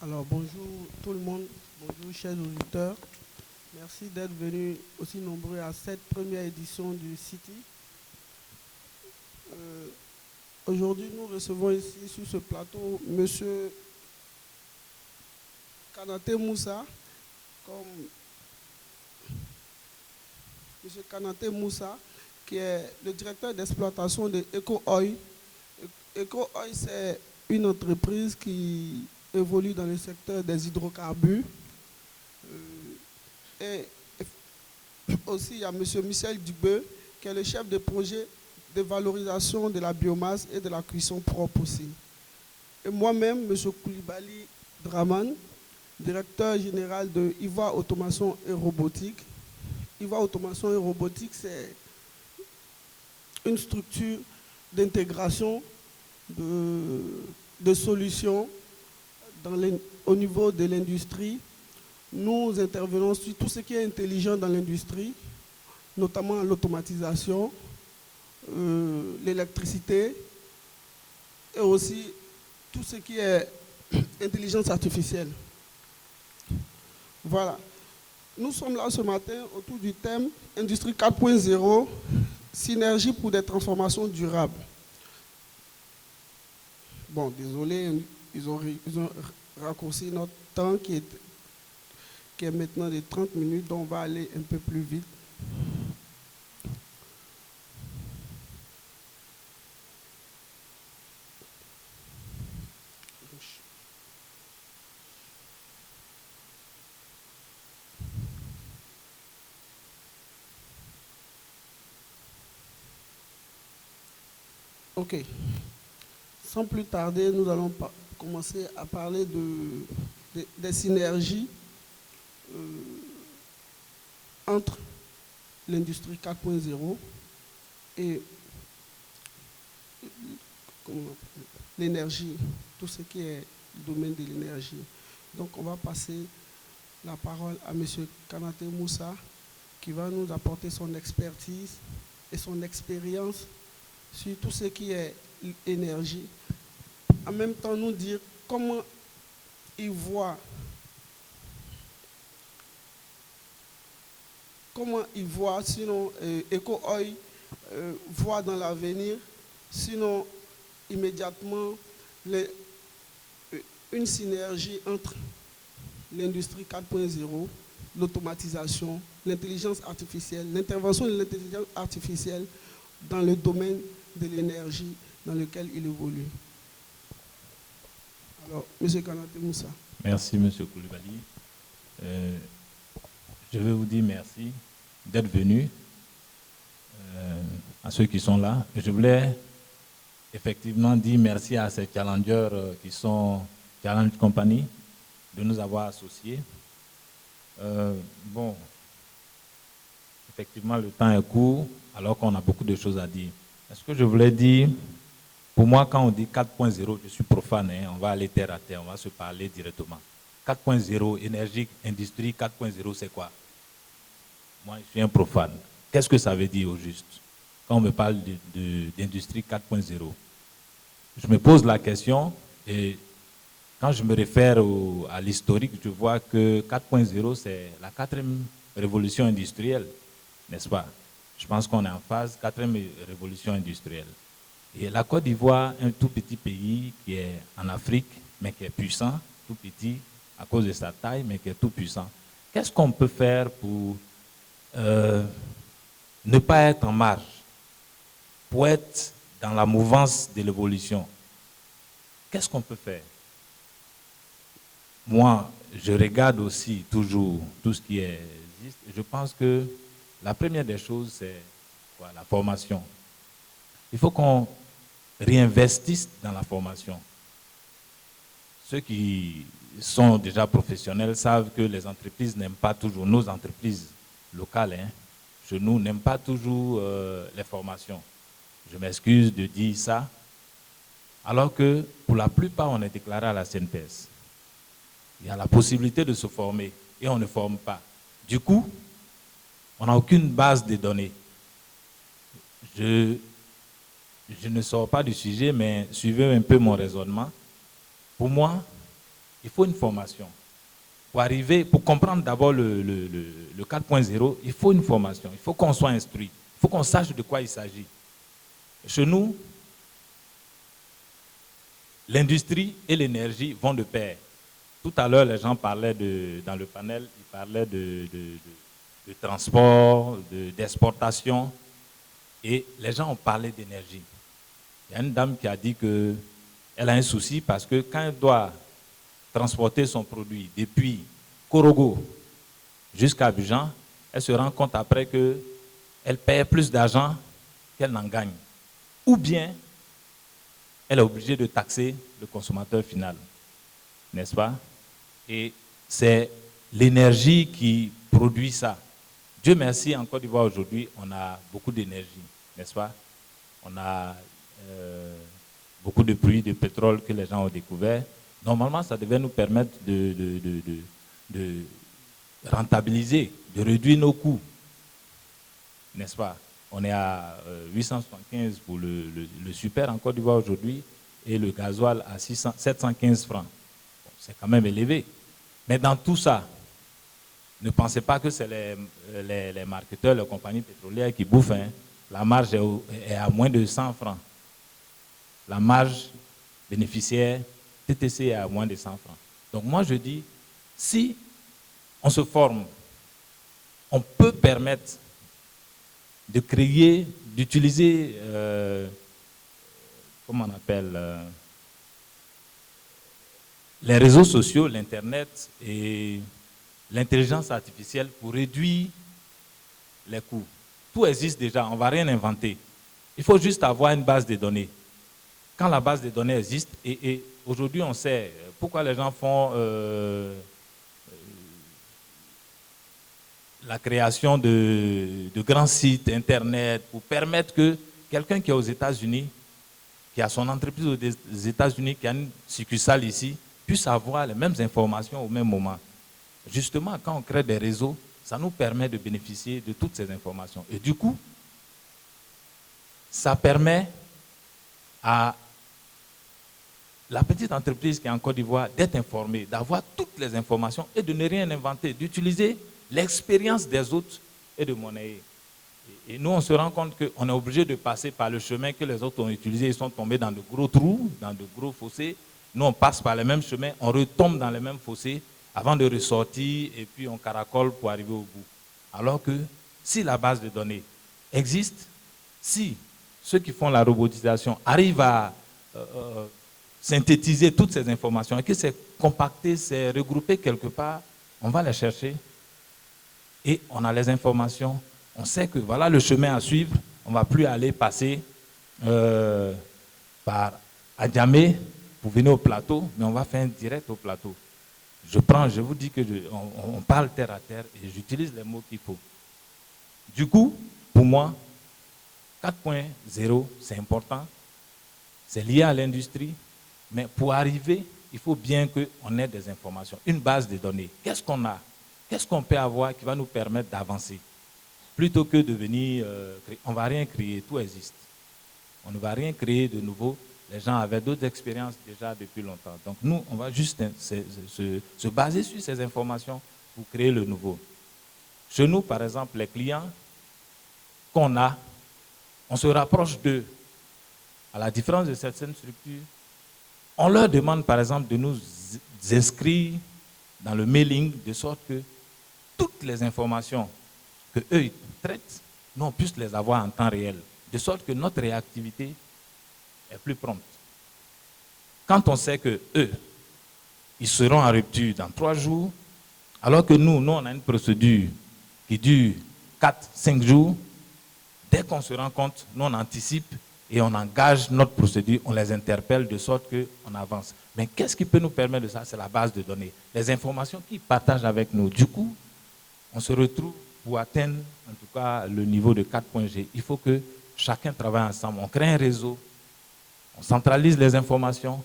Alors bonjour tout le monde, bonjour chers auditeurs. Merci d'être venus aussi nombreux à cette première édition du City. Euh, Aujourd'hui, nous recevons ici sur ce plateau Monsieur Kanaté Moussa, comme Monsieur Kanaté Moussa, qui est le directeur d'exploitation de EcoOil. EcoOil, c'est une entreprise qui évolue dans le secteur des hydrocarbures. Et aussi, il y a M. Michel Dubeux, qui est le chef de projet de valorisation de la biomasse et de la cuisson propre aussi. Et moi-même, M. Koulibaly Draman, directeur général de IVA Automation et Robotique. IVA Automation et Robotique, c'est une structure d'intégration de solutions au niveau de l'industrie. Nous intervenons sur tout ce qui est intelligent dans l'industrie, notamment l'automatisation, l'électricité et aussi tout ce qui est intelligence artificielle. Voilà. Nous sommes là ce matin autour du thème Industrie 4.0, synergie pour des transformations durables. Bon, désolé, ils ont raccourci notre temps qui est maintenant de 30 minutes, donc on va aller un peu plus vite. Ok. Sans plus tarder, nous allons commencer à parler des synergies entre l'industrie 4.0 et l'énergie, tout ce qui est le domaine de l'énergie. Donc on va passer la parole à M. Kanaté Moussa, qui va nous apporter son expertise et son expérience sur tout ce qui est énergie. En même temps, nous dire comment il voit sinon EcoOil voit dans l'avenir, sinon immédiatement une synergie entre l'industrie 4.0, l'automatisation, l'intelligence artificielle, l'intervention de l'intelligence artificielle dans le domaine de l'énergie dans lequel il évolue. Alors, M. Kanaté Moussa. Merci, M. Koulibaly. Je vais vous dire merci d'être venus à ceux qui sont là. Je voulais effectivement dire merci à ces challengers qui sont Challenge Company de nous avoir associés. Bon, effectivement, le temps est court alors qu'on a beaucoup de choses à dire. Est-ce que je voulais dire, pour moi, quand on dit 4.0, je suis profane, hein, on va aller terre à terre, on va se parler directement. 4.0, énergie, industrie, 4.0, c'est quoi? Moi, je suis un profane. Qu'est-ce que ça veut dire au juste quand on me parle d'industrie 4.0? Je me pose la question et quand je me réfère à l'historique, je vois que 4.0, c'est la 4e révolution industrielle, n'est-ce pas? Je pense qu'on est en phase 4e révolution industrielle. Et la Côte d'Ivoire, un tout petit pays qui est en Afrique, mais qui est puissant, tout petit à cause de sa taille, mais qui est tout puissant. Qu'est-ce qu'on peut faire pour ne pas être en marge, pour être dans la mouvance de l'évolution? Qu'est-ce qu'on peut faire? Moi, je regarde aussi toujours tout ce qui existe. Je pense que la première des choses, c'est la formation. Il faut qu'on réinvestisse dans la formation. Ceux qui sont déjà professionnels savent que les entreprises n'aiment pas toujours, nos entreprises locales, chez nous, n'aiment pas toujours les formations. Je m'excuse de dire ça, alors que pour la plupart, on est déclaré à la CNPS. Il y a la possibilité de se former et on ne forme pas. Du coup, on n'a aucune base de données. Je ne sors pas du sujet, mais suivez un peu mon raisonnement. Pour moi, il faut une formation. Pour comprendre d'abord le 4.0, il faut une formation. Il faut qu'on soit instruit. Il faut qu'on sache de quoi il s'agit. Chez nous, l'industrie et l'énergie vont de pair. Tout à l'heure, les gens parlaient dans le panel, ils parlaient de transport, d'exportation, et les gens ont parlé d'énergie. Il y a une dame qui a dit qu'elle a un souci parce que quand elle doit transporter son produit depuis Korogo jusqu'à Abidjan, elle se rend compte après qu'elle paie plus d'argent qu'elle n'en gagne. Ou bien, elle est obligée de taxer le consommateur final, n'est-ce pas? Et c'est l'énergie qui produit ça. Dieu merci, en Côte d'Ivoire aujourd'hui, on a beaucoup d'énergie, n'est-ce pas? On a beaucoup de puits de pétrole que les gens ont découvert. Normalement, ça devait nous permettre de rentabiliser, de réduire nos coûts, n'est-ce pas? On est à 875 pour le super en Côte d'Ivoire aujourd'hui et le gasoil à 715 francs. Bon, c'est quand même élevé. Mais dans tout ça, ne pensez pas que c'est les marketeurs, les compagnies pétrolières qui bouffent. Hein. La marge est à moins de 100 francs. La marge bénéficiaire TTC est à moins de 100 francs. Donc moi je dis, si on se forme, on peut permettre de créer, d'utiliser, comment on appelle, les réseaux sociaux, l'Internet et l'intelligence artificielle pour réduire les coûts. Tout existe déjà, on ne va rien inventer. Il faut juste avoir une base de données. Quand la base de données existe, et aujourd'hui on sait pourquoi les gens font la création de grands sites Internet pour permettre que quelqu'un qui est aux États-Unis, qui a son entreprise aux États-Unis, qui a une succursale ici, puisse avoir les mêmes informations au même moment. Justement, quand on crée des réseaux, ça nous permet de bénéficier de toutes ces informations. Et du coup, ça permet à la petite entreprise qui est en Côte d'Ivoire d'être informée, d'avoir toutes les informations et de ne rien inventer, d'utiliser l'expérience des autres et de monnayer. Et nous, on se rend compte qu'on est obligé de passer par le chemin que les autres ont utilisé. Ils sont tombés dans de gros trous, dans de gros fossés. Nous, on passe par les mêmes chemins, on retombe dans les mêmes fossés avant de ressortir et puis on caracole pour arriver au bout. Alors que si la base de données existe, si ceux qui font la robotisation arrivent à synthétiser toutes ces informations et que c'est compacté, c'est regroupé quelque part, on va les chercher et on a les informations. On sait que voilà le chemin à suivre. On ne va plus aller passer par Adjamé pour venir au plateau, mais on va faire direct au plateau. Je vous dis que on parle terre à terre et j'utilise les mots qu'il faut. Du coup, pour moi, 4.0, c'est important. C'est lié à l'industrie. Mais pour arriver, il faut bien qu'on ait des informations, une base de données. Qu'est-ce qu'on a? Qu'est-ce qu'on peut avoir qui va nous permettre d'avancer? Plutôt que de venir, on ne va rien créer, tout existe. On ne va rien créer de nouveau. Les gens avaient d'autres expériences déjà depuis longtemps. Donc nous, on va juste se baser sur ces informations pour créer le nouveau. Chez nous, par exemple, les clients qu'on a, on se rapproche d'eux. À la différence de certaines structures, on leur demande, par exemple, de nous inscrire dans le mailing, de sorte que toutes les informations qu'eux traitent, nous, on puisse les avoir en temps réel, de sorte que notre réactivité est plus prompte. Quand on sait qu'eux, ils seront en rupture dans 3 jours, alors que nous, on a une procédure qui dure 4-5 jours, dès qu'on se rend compte, nous, on anticipe et on engage notre procédure, on les interpelle de sorte qu'on avance. Mais qu'est-ce qui peut nous permettre de ça? C'est la base de données. Les informations qu'ils partagent avec nous. Du coup, on se retrouve pour atteindre, en tout cas, le niveau de 4.G. Il faut que chacun travaille ensemble. On crée un réseau, on centralise les informations,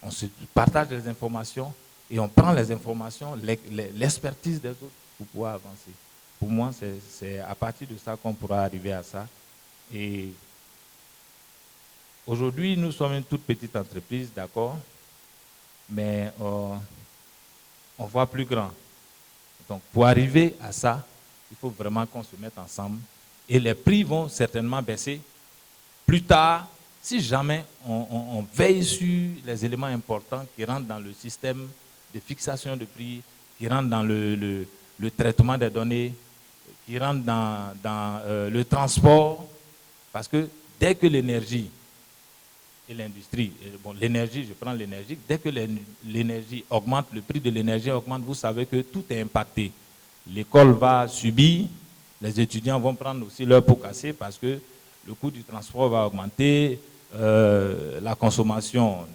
on se partage les informations et on prend les informations, l'expertise des autres pour pouvoir avancer. Pour moi, c'est à partir de ça qu'on pourra arriver à ça. Et aujourd'hui, nous sommes une toute petite entreprise, d'accord, mais on voit plus grand. Donc, pour arriver à ça, il faut vraiment qu'on se mette ensemble. Et les prix vont certainement baisser. Plus tard, si jamais on veille sur les éléments importants qui rentrent dans le système de fixation de prix, qui rentrent dans le traitement des données, qui rentrent dans le transport, parce que dès que l'énergie et l'industrie, bon, l'énergie, je prends l'énergie, dès que l'énergie augmente, le prix de l'énergie augmente, vous savez que tout est impacté. L'école va subir, les étudiants vont prendre aussi leur pot cassé parce que le coût du transport va augmenter, la consommation,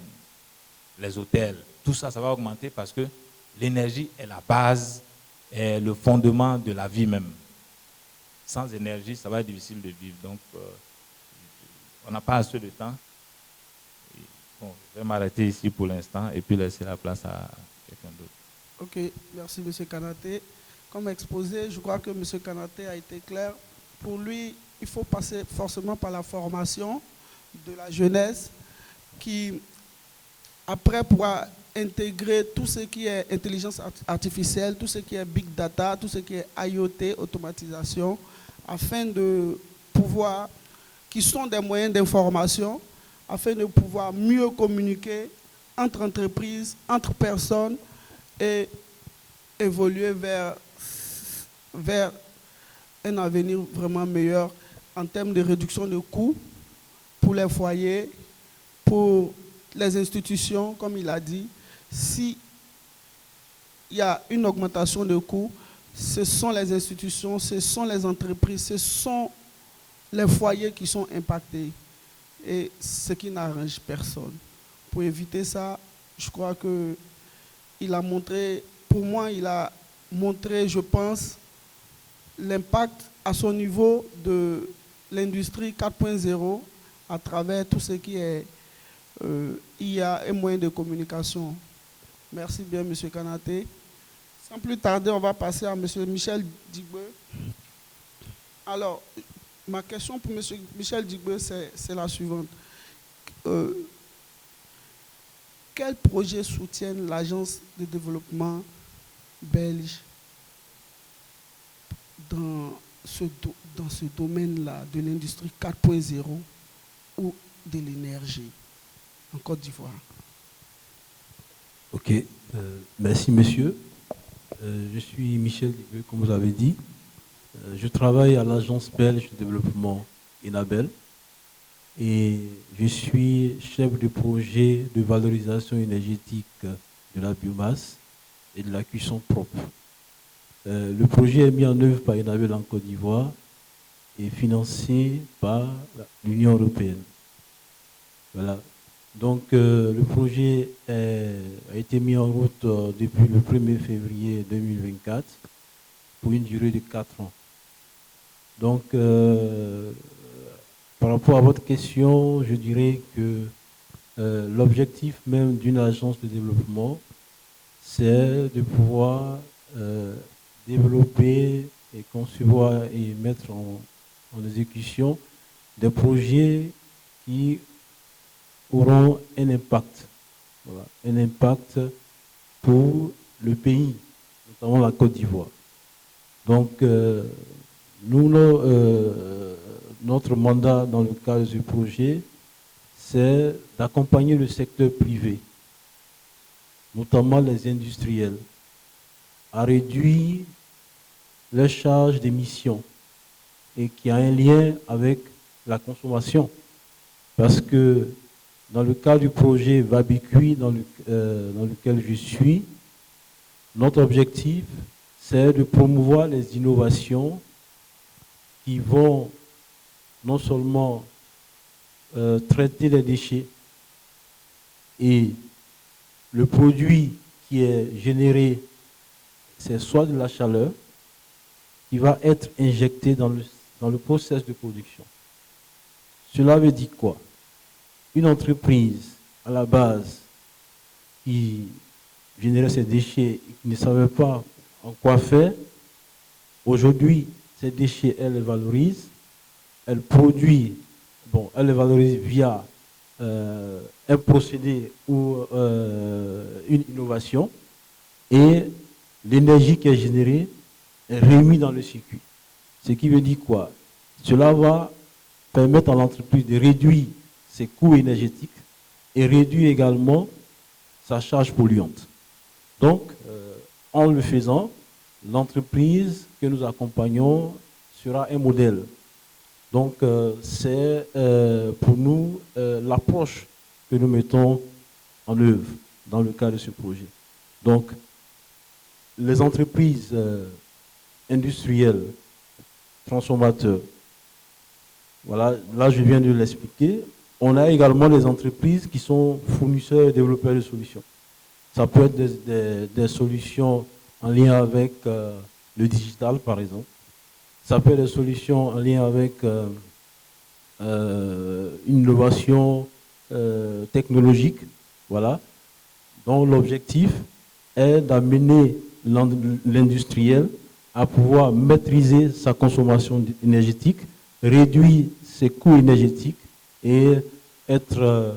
les hôtels, tout ça, ça va augmenter parce que l'énergie est la base, est le fondement de la vie même. Sans énergie, ça va être difficile de vivre. Donc, on n'a pas assez de temps. Bon, je vais m'arrêter ici pour l'instant et puis laisser la place à quelqu'un d'autre. Ok, merci M. Kanaté. Comme exposé, je crois que M. Kanaté a été clair. Pour lui, il faut passer forcément par la formation de la jeunesse qui, après, pourra intégrer tout ce qui est intelligence artificielle, tout ce qui est big data, tout ce qui est IoT, automatisation, afin de pouvoir, qui sont des moyens d'information, afin de pouvoir mieux communiquer entre entreprises, entre personnes et évoluer vers un avenir vraiment meilleur en termes de réduction de coûts pour les foyers, pour les institutions, comme il a dit. S'il y a une augmentation de coûts, ce sont les institutions, ce sont les entreprises, ce sont les foyers qui sont impactés. Et ce qui n'arrange personne. Pour éviter ça, je crois qu'il a montré, pour moi, il a montré, je pense, l'impact à son niveau de l'industrie 4.0 à travers tout ce qui est IA et moyens de communication. Merci bien, M. Kanaté. Sans plus tarder, on va passer à M. Michel Digbe. Alors, ma question pour M. Michel Digbe, c'est la suivante. Quels projets soutiennent l'Agence de développement belge dans ce domaine-là de l'industrie 4.0 ou de l'énergie en Côte d'Ivoire? Ok, merci monsieur. Je suis Michel Digbe, comme vous avez dit. Je travaille à l'Agence belge de développement Enabel et je suis chef de projet de valorisation énergétique de la biomasse et de la cuisson propre. Le projet est mis en œuvre par Enabel en Côte d'Ivoire et financé par l'Union européenne. Voilà. Donc le projet a été mis en route depuis le 1er février 2024 pour une durée de 4 ans. Donc, par rapport à votre question, je dirais que l'objectif même d'une agence de développement, c'est de pouvoir développer et concevoir et mettre en exécution des projets qui auront un impact, voilà, un impact pour le pays, notamment la Côte d'Ivoire. Donc, notre mandat dans le cadre du projet, c'est d'accompagner le secteur privé, notamment les industriels, à réduire leurs charges d'émissions et qui a un lien avec la consommation. Parce que dans le cadre du projet Vabicui, dans lequel je suis, notre objectif, c'est de promouvoir les innovations qui vont non seulement traiter les déchets et le produit qui est généré, c'est soit de la chaleur qui va être injectée dans le processus de production. Cela veut dire quoi? Une entreprise à la base qui générait ces déchets et qui ne savait pas en quoi faire, aujourd'hui, ces déchets, elle les valorise, elle produit, elle les valorise via un procédé ou une innovation, et l'énergie qui est générée est remise dans le circuit. Ce qui veut dire quoi? Cela va permettre à l'entreprise de réduire ses coûts énergétiques et réduire également sa charge polluante. Donc, en le faisant, l'entreprise que nous accompagnons sera un modèle. Donc, c'est pour nous l'approche que nous mettons en œuvre dans le cadre de ce projet. Donc, les entreprises industrielles, transformateurs, voilà, là je viens de l'expliquer. On a également les entreprises qui sont fournisseurs et développeurs de solutions. Ça peut être des solutions en lien avec le digital, par exemple. Ça peut être des solutions en lien avec une innovation technologique. Voilà. Donc l'objectif est d'amener l'industriel à pouvoir maîtriser sa consommation énergétique, réduire ses coûts énergétiques et être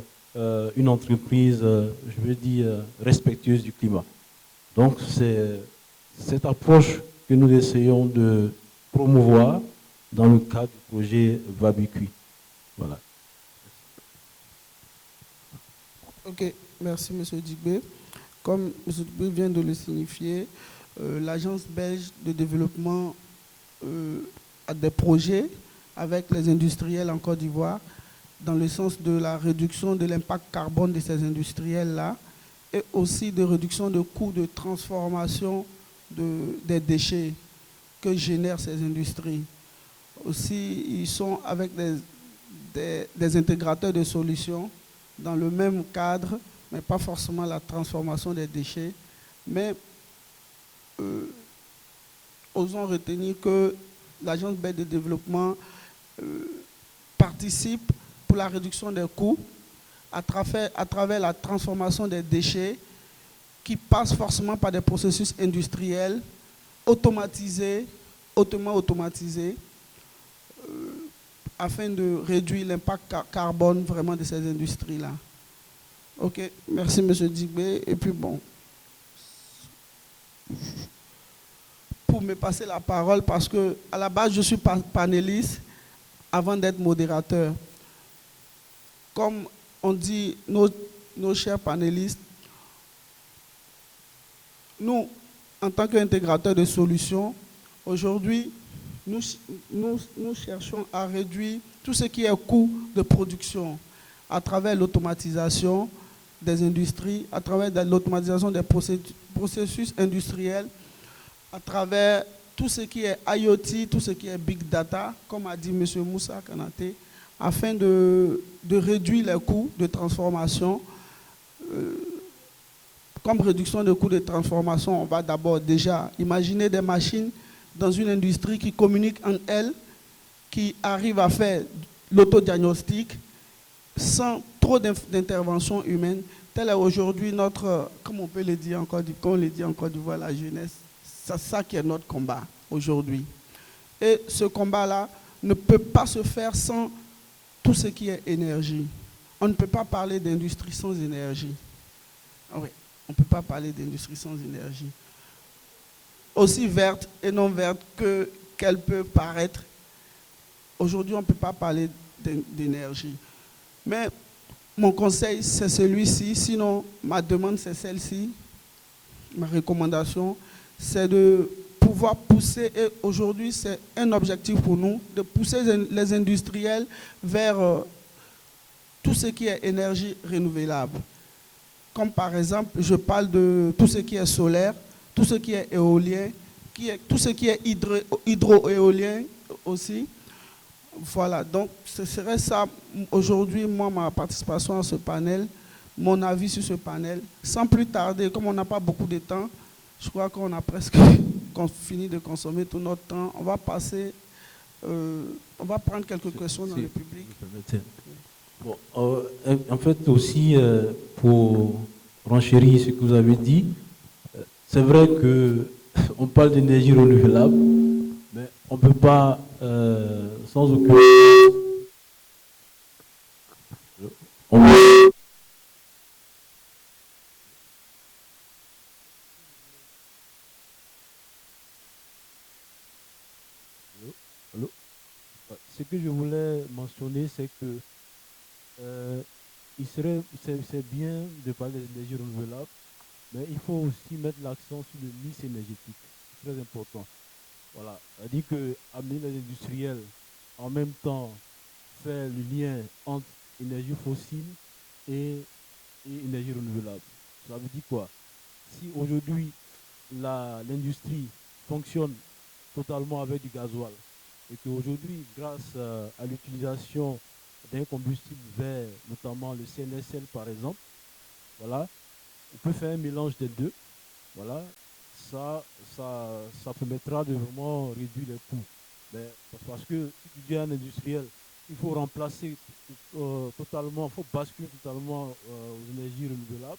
une entreprise, je veux dire, respectueuse du climat. Donc c'est cette approche que nous essayons de promouvoir dans le cadre du projet Vabiqui. Voilà. Ok, merci M. Digbe. Comme M. Digbe vient de le signifier, l'Agence belge de développement a des projets avec les industriels en Côte d'Ivoire dans le sens de la réduction de l'impact carbone de ces industriels-là et aussi de réduction de coûts de transformation des déchets que génèrent ces industries. Aussi, ils sont avec des intégrateurs de solutions dans le même cadre, mais pas forcément la transformation des déchets, mais osons retenir que l'Agence belge de développement participe pour la réduction des coûts à travers la transformation des déchets qui passent forcément par des processus industriels automatisés, hautement automatisés, afin de réduire l'impact carbone vraiment de ces industries-là. Ok, merci M. Digbe. Et puis bon, pour me passer la parole, parce que à la base je suis panéliste avant d'être modérateur. Comme on dit nos chers panélistes, nous, en tant qu'intégrateurs de solutions, aujourd'hui, nous cherchons à réduire tout ce qui est coût de production à travers l'automatisation des industries, à travers l'automatisation des processus industriels, à travers tout ce qui est IoT, tout ce qui est Big Data, comme a dit M. Moussa Kanaté, afin de réduire les coûts de transformation. Comme réduction de coûts de transformation, on va d'abord déjà imaginer des machines dans une industrie qui communiquent entre elles, qui arrivent à faire l'autodiagnostic sans trop d'intervention humaine. Tel est aujourd'hui notre, comme on peut le dire encore, comme on le dit en Côte d'Ivoire, la jeunesse. C'est ça qui est notre combat aujourd'hui. Et ce combat-là ne peut pas se faire sans tout ce qui est énergie. On ne peut pas parler d'industrie sans énergie. Ah oui, on ne peut pas parler d'industrie sans énergie. Aussi verte et non verte qu'elle peut paraître. Aujourd'hui, on ne peut pas parler d'énergie. Mais mon conseil, c'est celui-ci. Sinon, ma demande, c'est celle-ci. Ma recommandation, c'est de pouvoir pousser, et aujourd'hui, c'est un objectif pour nous, de pousser les industriels vers tout ce qui est énergie renouvelable. Comme par exemple, je parle de tout ce qui est solaire, tout ce qui est éolien, tout ce qui est hydro-éolien aussi. Voilà, donc ce serait ça aujourd'hui, moi, ma participation à ce panel, mon avis sur ce panel. Sans plus tarder, comme on n'a pas beaucoup de temps, je crois qu'on a presque fini de consommer tout notre temps. On va passer, on va prendre quelques questions dans le public. Bon, en fait, aussi, pour renchérir ce que vous avez dit, c'est vrai qu'on parle d'énergie renouvelable, mais on ne peut pas, sans aucun... que je voulais mentionner, c'est que c'est bien de parler des énergies renouvelables, mais il faut aussi mettre l'accent sur le mix énergétique. C'est très important. Voilà. C'est-à-dire que amener les industriels en même temps faire le lien entre énergie fossile et, et énergie renouvelable. Ça veut dire quoi? Si aujourd'hui l'industrie fonctionne totalement avec du gasoil et qu'aujourd'hui, grâce à l'utilisation d'un combustible vert, notamment le CNSL par exemple, voilà, on peut faire un mélange des deux. Voilà, ça permettra de vraiment réduire les coûts. Mais parce que si tu dis à un industriel, il faut remplacer totalement, il faut basculer totalement aux énergies renouvelables,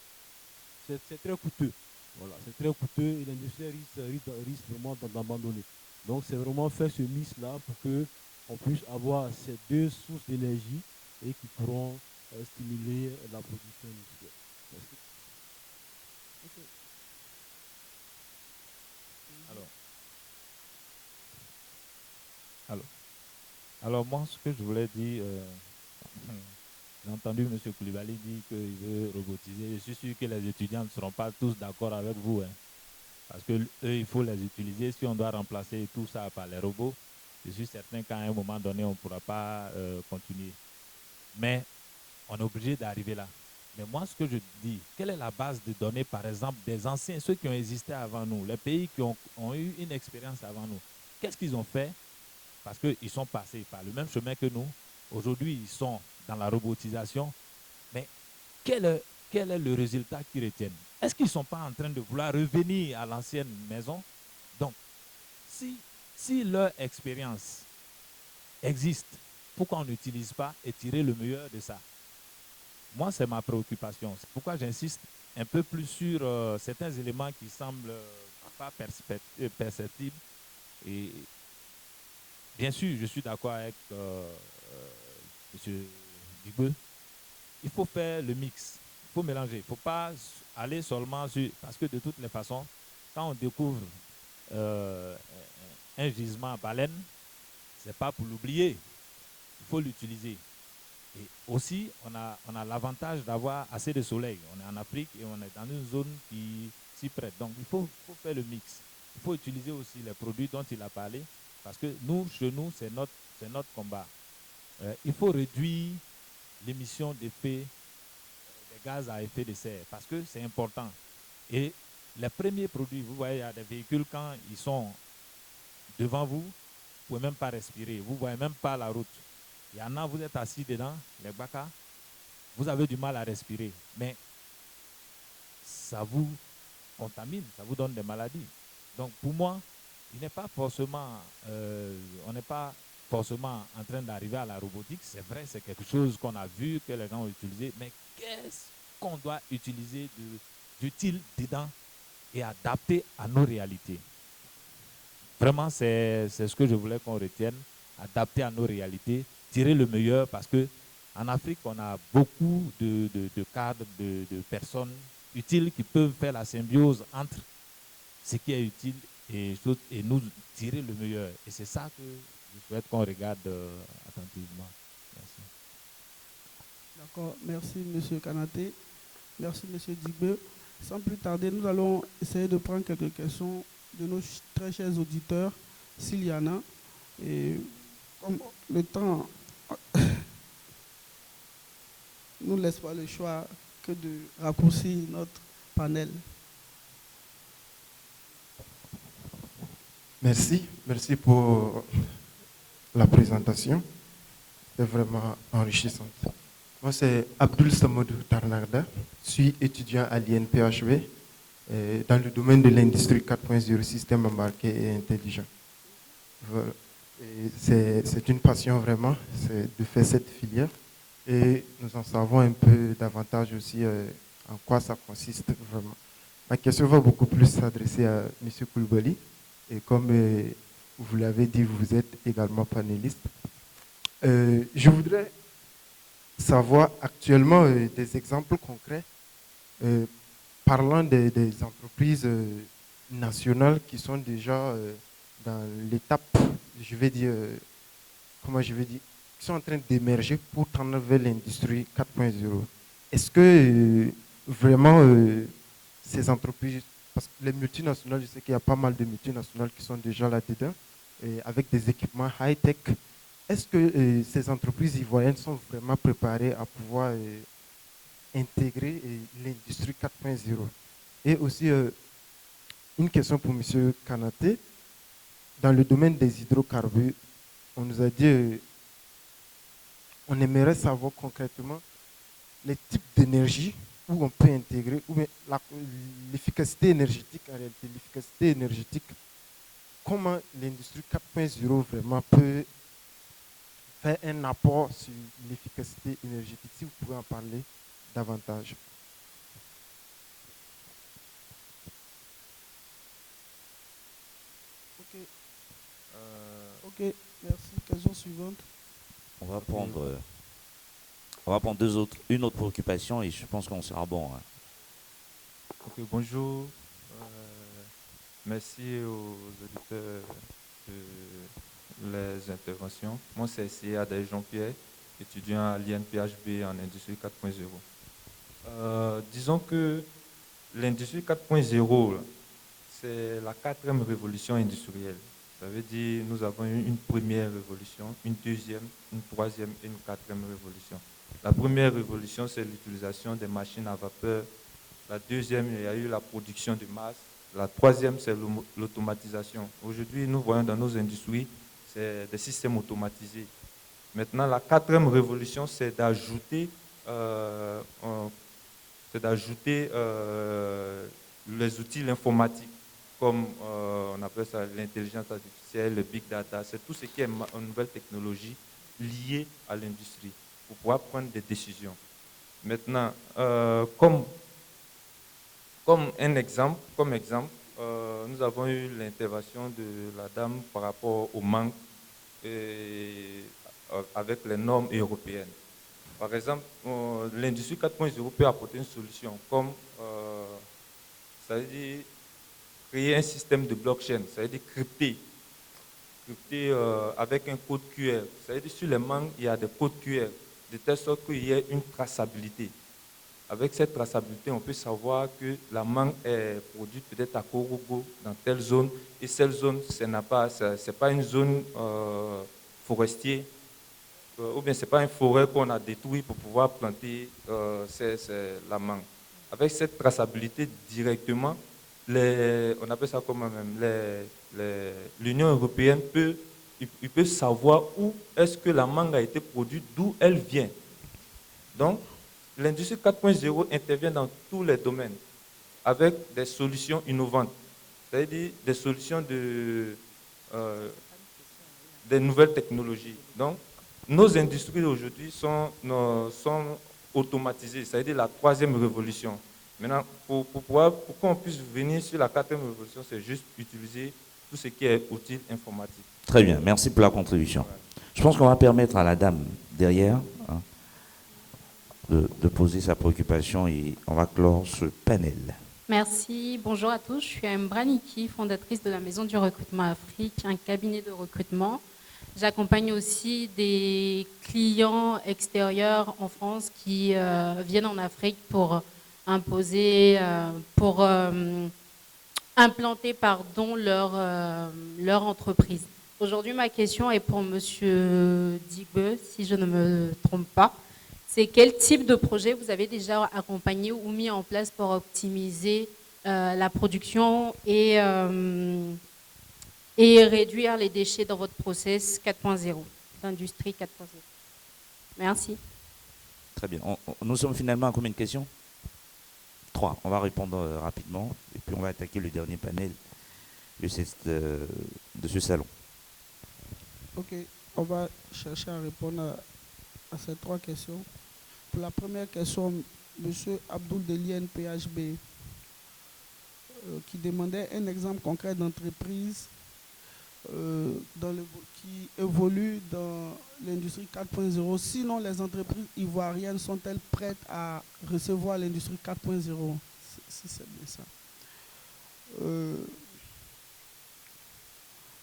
c'est très coûteux. Voilà, c'est très coûteux et l'industrie risque vraiment d'abandonner. Donc c'est vraiment faire ce mix-là pour qu'on puisse avoir ces deux sources d'énergie et qui pourront stimuler la production industrielle. Merci. Alors, alors moi, ce que je voulais dire, j'ai entendu M. Koulibaly dire qu'il veut robotiser. Je suis sûr que les étudiants ne seront pas tous d'accord avec vous. Hein, parce que eux, il faut les utiliser. Si on doit remplacer tout ça par les robots, je suis certain qu'à un moment donné, on ne pourra pas continuer. Mais on est obligé d'arriver là. Mais moi, ce que je dis, quelle est la base de données, par exemple, des anciens, ceux qui ont existé avant nous, les pays qui ont eu une expérience avant nous? Qu'est-ce qu'ils ont fait? Parce qu'ils sont passés par le même chemin que nous. Aujourd'hui, ils sont dans la robotisation. Mais quel est le résultat qu'ils retiennent? Est-ce qu'ils ne sont pas en train de vouloir revenir à l'ancienne maison? Donc, si leur expérience existe, pourquoi on n'utilise pas et tirer le meilleur de ça? Moi, c'est ma préoccupation. C'est pourquoi j'insiste un peu plus sur certains éléments qui semblent pas perceptibles. Et bien sûr, je suis d'accord avec M. Dugueux. Il faut faire le mix. Il faut mélanger. Il ne faut pas aller seulement sur... Parce que de toutes les façons, quand on découvre un gisement à baleine, ce n'est pas pour l'oublier. Il faut l'utiliser. Et aussi, on a l'avantage d'avoir assez de soleil. On est en Afrique et on est dans une zone qui s'y prête. Donc, il faut faire le mix. Il faut utiliser aussi les produits dont il a parlé. Parce que nous, chez nous, c'est notre combat. Il faut réduire l'émission des gaz à effet de serre. Parce que c'est important. Et les premiers produits, vous voyez, il y a des véhicules, quand ils sont devant vous, vous ne pouvez même pas respirer. Vous ne voyez même pas la route. Il y en a, vous êtes assis dedans, les baka, vous avez du mal à respirer. Mais ça vous contamine, ça vous donne des maladies. Donc pour moi, on n'est pas forcément en train d'arriver à la robotique. C'est vrai, c'est quelque chose qu'on a vu, que les gens ont utilisé. Mais qu'est-ce qu'on doit utiliser d'utile dedans et adapter à nos réalités? Vraiment, c'est ce que je voulais qu'on retienne, adapter à nos réalités, tirer le meilleur, parce qu'en Afrique, on a beaucoup de cadres, de personnes utiles qui peuvent faire la symbiose entre ce qui est utile et nous tirer le meilleur. Et c'est ça que je souhaite qu'on regarde attentivement. Merci. D'accord, merci M. Kanaté, merci M. Dibé. Sans plus tarder, nous allons essayer de prendre quelques questions de nos très chers auditeurs, s'il y en a. Et comme le temps ne nous laisse pas le choix que de raccourcir notre panel. Merci pour la présentation. C'est vraiment enrichissante. Moi, c'est Abdul Samoudou Tarnarda. Je suis étudiant à l'INPHV dans le domaine de l'industrie 4.0, système embarqué et intelligent. C'est une passion vraiment de faire cette filière et nous en savons un peu davantage aussi en quoi ça consiste vraiment. Ma question va beaucoup plus s'adresser à M. Koulibaly et comme vous l'avez dit, vous êtes également panéliste. Je voudrais savoir actuellement des exemples concrets parlant des entreprises nationales qui sont déjà dans l'étape, je vais dire, comment je vais dire, qui sont en train d'émerger pour tendre vers l'industrie 4.0. Est-ce que vraiment ces entreprises, parce que les multinationales, je sais qu'il y a pas mal de multinationales qui sont déjà là-dedans, avec des équipements high-tech, est-ce que ces entreprises ivoiriennes sont vraiment préparées à pouvoir intégrer l'industrie 4.0? Et aussi, une question pour M. Kanaté. Dans le domaine des hydrocarbures, on nous a dit, on aimerait savoir concrètement les types d'énergie où on peut intégrer, ou bien l'efficacité énergétique, en réalité, l'efficacité énergétique, comment l'industrie 4.0 vraiment peut faire un apport sur l'efficacité énergétique, si vous pouvez en parler davantage. Ok. Ok, merci. Question suivante. On va prendre une autre préoccupation et je pense qu'on sera bon. Hein. Ok, bonjour. Merci aux auditeurs de les interventions. Moi, c'est Adèle Jean-Pierre, étudiant à l'INPHB en industrie 4.0. Disons que l'industrie 4.0, c'est la 4e révolution industrielle. Ça veut dire que nous avons eu une première révolution, une deuxième, une troisième et une 4e révolution. La première révolution, c'est l'utilisation des machines à vapeur. La deuxième, il y a eu la production de masse. La troisième, c'est l'automatisation. Aujourd'hui, nous voyons dans nos industries, c'est des systèmes automatisés. Maintenant, la 4e révolution, c'est d'ajouter les outils informatiques, comme on appelle ça l'intelligence artificielle, le big data. C'est tout ce qui est une nouvelle technologie liée à l'industrie pour pouvoir prendre des décisions. Maintenant, comme exemple, nous avons eu l'intervention de la dame par rapport au manque avec les normes européennes. Par exemple, l'industrie 4.0 peut apporter une solution, comme ça veut dire créer un système de blockchain, ça veut dire crypter avec un code QR. Ça veut dire sur les mangues, il y a des codes QR, de telle sorte qu'il y ait une traçabilité. Avec cette traçabilité, on peut savoir que la mangue est produite peut-être à Korogo, dans telle zone, et cette zone, ce n'est pas une zone forestière, ou bien ce n'est pas une forêt qu'on a détruit pour pouvoir planter la mangue. Avec cette traçabilité directement, on appelle ça comment même, l'Union européenne peut savoir où est-ce que la mangue a été produite, d'où elle vient. Donc, l'industrie 4.0 intervient dans tous les domaines avec des solutions innovantes, c'est-à-dire des solutions des nouvelles technologies. Donc, nos industries aujourd'hui sont automatisées, c'est-à-dire la 3e révolution. Maintenant, pour qu'on puisse venir sur la 4e révolution, c'est juste utiliser tout ce qui est outil informatique. Très bien, merci pour la contribution. Je pense qu'on va permettre à la dame derrière de poser sa préoccupation et on va clore ce panel. Merci, bonjour à tous. Je suis Mbraniki, fondatrice de la Maison du Recrutement Afrique, un cabinet de recrutement. J'accompagne aussi des clients extérieurs en France qui viennent en Afrique pour implanter leur entreprise. Aujourd'hui, ma question est pour Monsieur Digbe, si je ne me trompe pas. C'est quel type de projet vous avez déjà accompagné ou mis en place pour optimiser la production et réduire les déchets dans votre process 4.0, d'industrie 4.0. Merci. Très bien. Nous sommes finalement à combien de questions? 3. On va répondre rapidement et puis on va attaquer le dernier panel de ce salon. Ok, on va chercher à répondre à ces 3 questions. Pour la première question, M. Abdoul de l'INPHB, qui demandait un exemple concret d'entreprise qui évolue dans l'industrie 4.0. Sinon, les entreprises ivoiriennes sont-elles prêtes à recevoir l'industrie 4.0? Si c'est bien ça.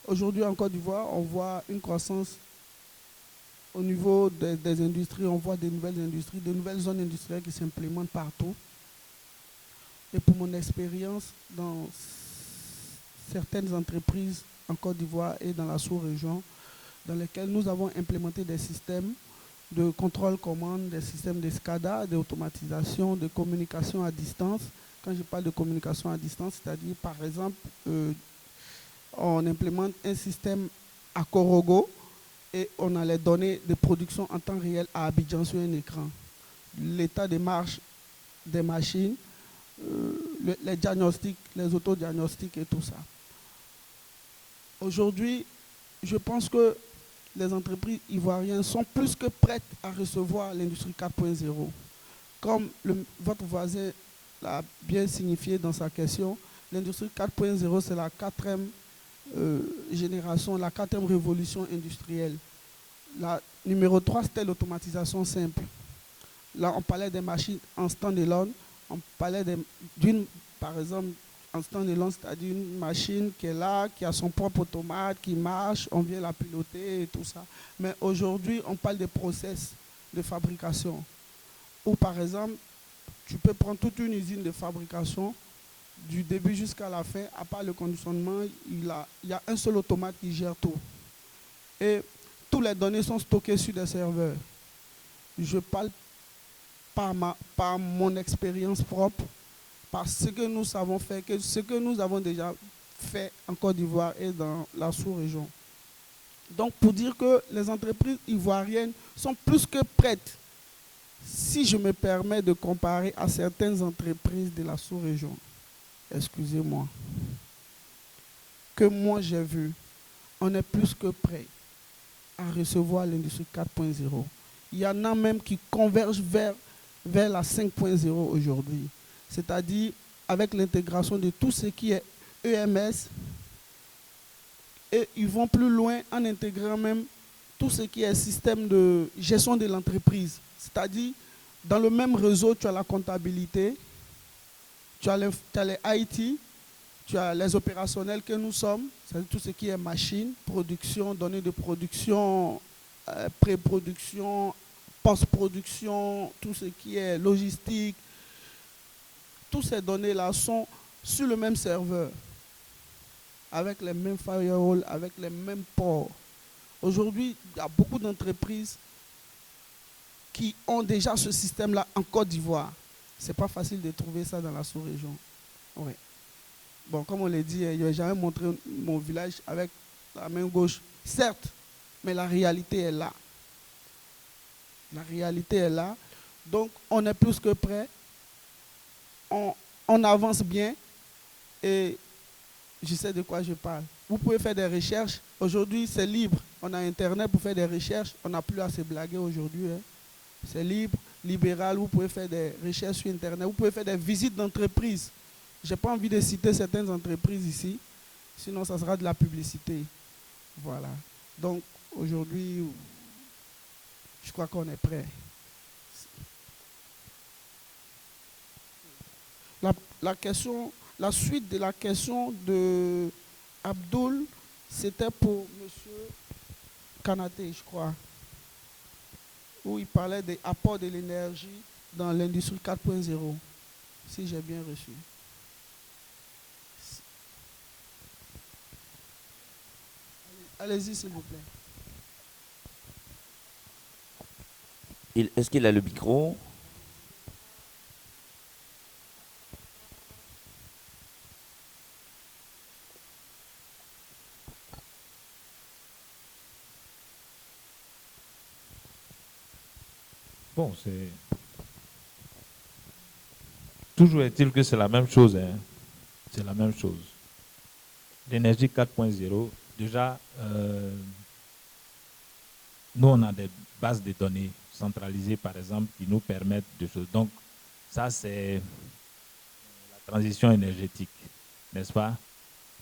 Aujourd'hui, en Côte d'Ivoire, on voit une croissance au niveau des industries, on voit des nouvelles industries, de nouvelles zones industrielles qui s'implémentent partout. Et pour mon expérience dans certaines entreprises en Côte d'Ivoire et dans la sous-région, dans lesquelles nous avons implémenté des systèmes de contrôle-commande, des systèmes de SCADA, d'automatisation, de communication à distance. Quand je parle de communication à distance, c'est-à-dire, par exemple, on implémente un système à Korogo et on a les données de production en temps réel à Abidjan sur un écran. L'état de marche des machines, les diagnostics, les autodiagnostics et tout ça. Aujourd'hui, je pense que les entreprises ivoiriennes sont plus que prêtes à recevoir l'industrie 4.0. Comme votre voisin l'a bien signifié dans sa question, l'industrie 4.0, c'est la quatrième génération, la quatrième révolution industrielle. La numéro 3, c'était l'automatisation simple. Là, on parlait des machines en stand-alone. On parlait d'une, par exemple, en stand-alone, c'est-à-dire une machine qui est là, qui a son propre automate, qui marche, on vient la piloter et tout ça. Mais aujourd'hui, on parle des process de fabrication. Ou par exemple, tu peux prendre toute une usine de fabrication, du début jusqu'à la fin, à part le conditionnement, il y a un seul automate qui gère tout. Et toutes les données sont stockées sur des serveurs. Je parle par mon expérience propre, par ce que nous savons faire, ce que nous avons déjà fait en Côte d'Ivoire et dans la sous-région. Donc, pour dire que les entreprises ivoiriennes sont plus que prêtes, si je me permets de comparer à certaines entreprises de la sous-région, excusez-moi, que moi j'ai vu, on est plus que prêt à recevoir l'industrie 4.0. Il y en a même qui convergent vers la 5.0 aujourd'hui. C'est-à-dire avec l'intégration de tout ce qui est EMS, et ils vont plus loin en intégrant même tout ce qui est système de gestion de l'entreprise. C'est-à-dire, dans le même réseau, tu as la comptabilité, tu as les IT, tu as les opérationnels que nous sommes, c'est-à-dire tout ce qui est machine, production, données de production, pré-production, post-production, tout ce qui est logistique. Toutes ces données-là sont sur le même serveur, avec les mêmes firewalls, avec les mêmes ports. Aujourd'hui, il y a beaucoup d'entreprises qui ont déjà ce système-là en Côte d'Ivoire. Ce n'est pas facile de trouver ça dans la sous-région. Ouais. Bon, comme on l'a dit, je n'ai jamais montré mon village avec la main gauche. Certes, mais la réalité est là. La réalité est là. Donc, on est plus que prêt. On avance bien et je sais de quoi je parle. Vous pouvez faire des recherches. Aujourd'hui, c'est libre. On a Internet pour faire des recherches. On n'a plus à se blaguer aujourd'hui. Hein. C'est libre, libéral. Vous pouvez faire des recherches sur Internet. Vous pouvez faire des visites d'entreprises. Je n'ai pas envie de citer certaines entreprises ici. Sinon, ça sera de la publicité. Voilà. Donc, aujourd'hui, je crois qu'on est prêt. La suite de la question de Abdoul, c'était pour M. Kanaté, je crois, où il parlait des apports de l'énergie dans l'industrie 4.0, si j'ai bien reçu. Allez-y, s'il vous plaît. Est-ce qu'il a le micro? Bon, c'est... Toujours est-il que c'est la même chose. Hein. C'est la même chose. L'énergie 4.0, déjà, nous, on a des bases de données centralisées, par exemple, qui nous permettent de choses. Donc, ça, c'est la transition énergétique, n'est-ce pas?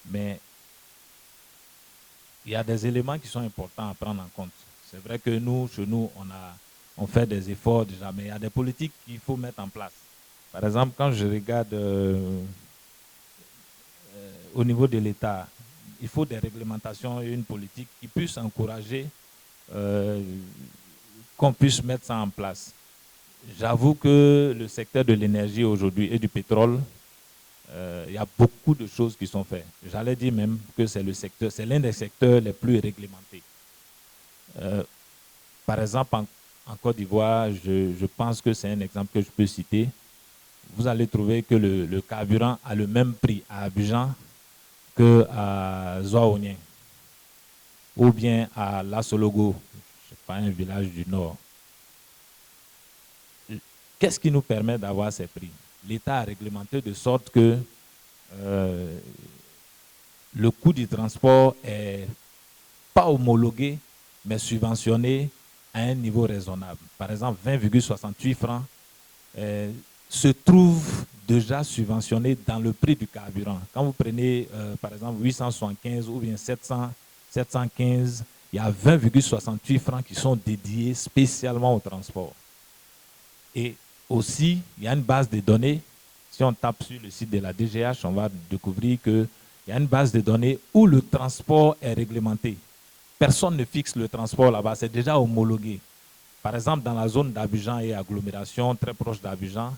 Mais il y a des éléments qui sont importants à prendre en compte. C'est vrai que nous, chez nous, on fait des efforts déjà, mais il y a des politiques qu'il faut mettre en place. Par exemple, quand je regarde au niveau de l'État, il faut des réglementations et une politique qui puisse encourager qu'on puisse mettre ça en place. J'avoue que le secteur de l'énergie aujourd'hui et du pétrole, il y a beaucoup de choses qui sont faites. J'allais dire même que c'est l'un des secteurs les plus réglementés. Par exemple, en Côte d'Ivoire, je pense que c'est un exemple que je peux citer. Vous allez trouver que le carburant a le même prix à Abidjan qu'à Zouaonien ou bien à Lasologo, je sais pas, un village du Nord. Qu'est-ce qui nous permet d'avoir ces prix? L'État a réglementé de sorte que le coût du transport est pas homologué, mais subventionné à un niveau raisonnable. Par exemple, 20,68 francs se trouve déjà subventionné dans le prix du carburant. Quand vous prenez, par exemple, 875 ou bien 715, il y a 20,68 francs qui sont dédiés spécialement au transport. Et aussi, il y a une base de données. Si on tape sur le site de la DGH, on va découvrir qu'il y a une base de données où le transport est réglementé. Personne ne fixe le transport là-bas, c'est déjà homologué. Par exemple, dans la zone d'Abidjan et agglomération, très proche d'Abidjan,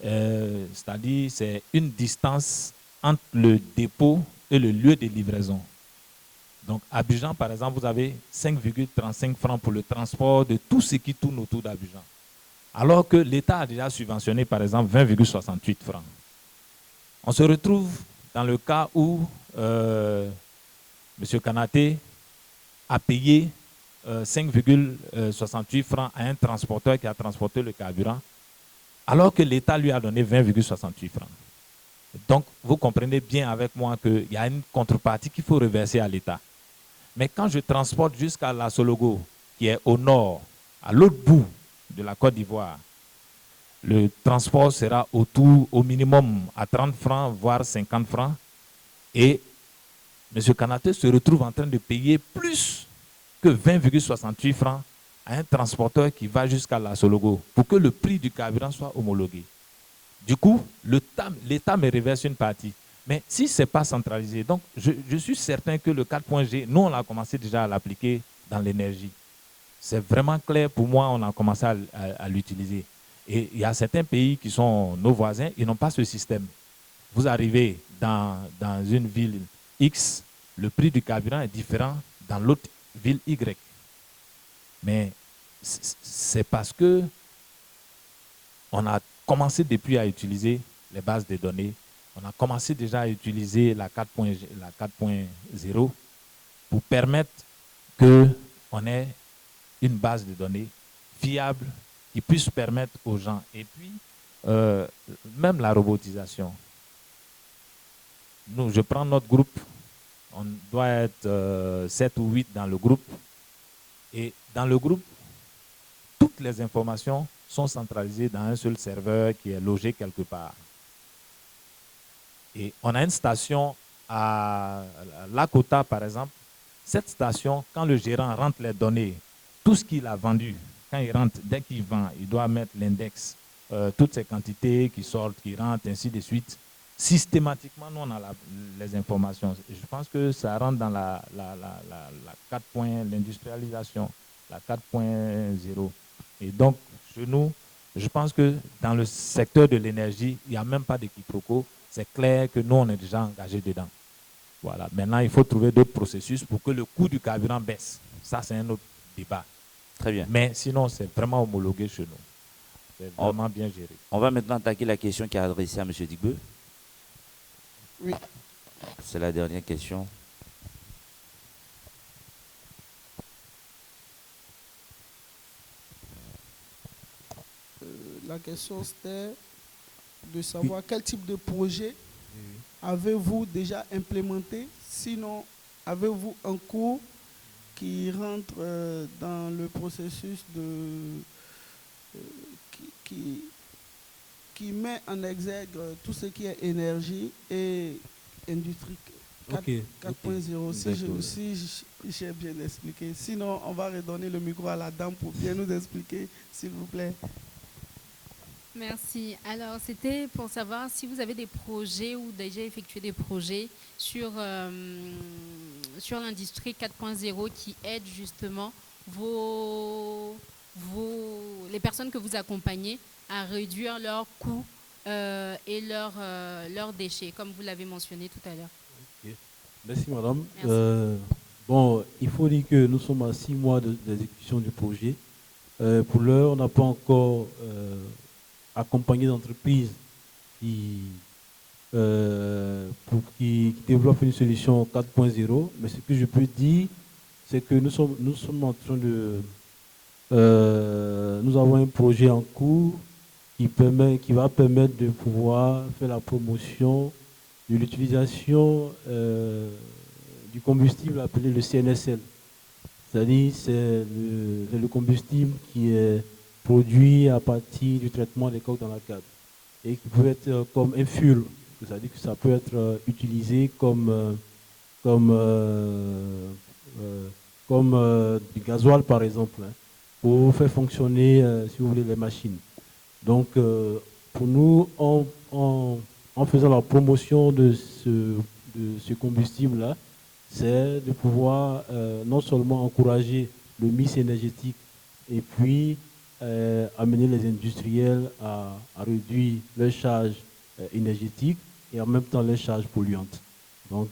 c'est-à-dire c'est une distance entre le dépôt et le lieu de livraison. Donc, Abidjan, par exemple, vous avez 5,35 francs pour le transport de tout ce qui tourne autour d'Abidjan. Alors que l'État a déjà subventionné, par exemple, 20,68 francs. On se retrouve dans le cas où M. Kanaté a payé 5,68 francs à un transporteur qui a transporté le carburant, alors que l'État lui a donné 20,68 francs. Donc, vous comprenez bien avec moi qu'il y a une contrepartie qu'il faut reverser à l'État. Mais quand je transporte jusqu'à Lasologo, qui est au nord, à l'autre bout de la Côte d'Ivoire, le transport sera au minimum à 30 francs, voire 50 francs. Et M. Kanaté se retrouve en train de payer plus que 20,68 francs à un transporteur qui va jusqu'à Lasologo pour que le prix du carburant soit homologué. Du coup, l'État me reverse une partie. Mais si ce n'est pas centralisé, donc je suis certain que le 4.G, nous, on a commencé déjà à l'appliquer dans l'énergie. C'est vraiment clair pour moi, on a commencé à l'utiliser. Et il y a certains pays qui sont nos voisins, ils n'ont pas ce système. Vous arrivez dans une ville X, le prix du carburant est différent dans l'autre ville Y. Mais c'est parce que on a commencé depuis à utiliser les bases de données. On a commencé déjà à utiliser la 4.0 pour permettre qu'on ait une base de données fiable qui puisse permettre aux gens. Et puis, même la robotisation. Nous, je prends notre groupe, on doit être 7 ou 8 dans le groupe. Et dans le groupe, toutes les informations sont centralisées dans un seul serveur qui est logé quelque part. Et on a une station à Lakota, par exemple. Cette station, quand le gérant rentre les données, tout ce qu'il a vendu, quand il rentre, dès qu'il vend, il doit mettre l'index, toutes ces quantités qui sortent, qui rentrent, ainsi de suite. Systématiquement, nous, on a les informations. Je pense que ça rentre dans la 4. L'industrialisation, la 4.0. Et donc, chez nous, je pense que dans le secteur de l'énergie, il n'y a même pas de quiproquo. C'est clair que nous, on est déjà engagés dedans. Voilà. Maintenant, il faut trouver d'autres processus pour que le coût du carburant baisse. Ça, c'est un autre débat. Très bien. Mais sinon, c'est vraiment homologué chez nous. C'est vraiment bien géré. On va maintenant attaquer la question qui est adressée à M. Digbeu. Oui. C'est la dernière question. La question c'était de savoir quel type de projet avez-vous déjà implémenté? Sinon, avez-vous un cours qui rentre dans le processus qui met en exergue tout ce qui est énergie et industrie 4.0, si j'ai bien expliqué. Sinon, on va redonner le micro à la dame pour bien nous expliquer, s'il vous plaît. Merci. Alors, c'était pour savoir si vous avez des projets ou déjà effectué des projets sur l'industrie 4.0 qui aident justement vos les personnes que vous accompagnez à réduire leurs coûts et leurs déchets, comme vous l'avez mentionné tout à l'heure. Ok. Merci madame. Merci. Bon, il faut dire que nous sommes à 6 mois d'exécution du projet. Pour l'heure, on n'a pas encore accompagné d'entreprises qui développent une solution 4.0. Mais ce que je peux dire, c'est que nous sommes en train de... nous avons un projet en cours qui va permettre de pouvoir faire la promotion de l'utilisation du combustible appelé le CNSL. C'est-à-dire c'est le combustible qui est produit à partir du traitement des coques dans la cave et qui peut être comme un fuel, c'est-à-dire que ça peut être utilisé comme du gasoil par exemple, hein, pour faire fonctionner, si vous voulez, les machines. Donc pour nous, en faisant la promotion de ce combustible-là, c'est de pouvoir non seulement encourager le mix énergétique et puis amener les industriels à réduire leurs charges énergétiques et en même temps leurs charges polluantes. Donc,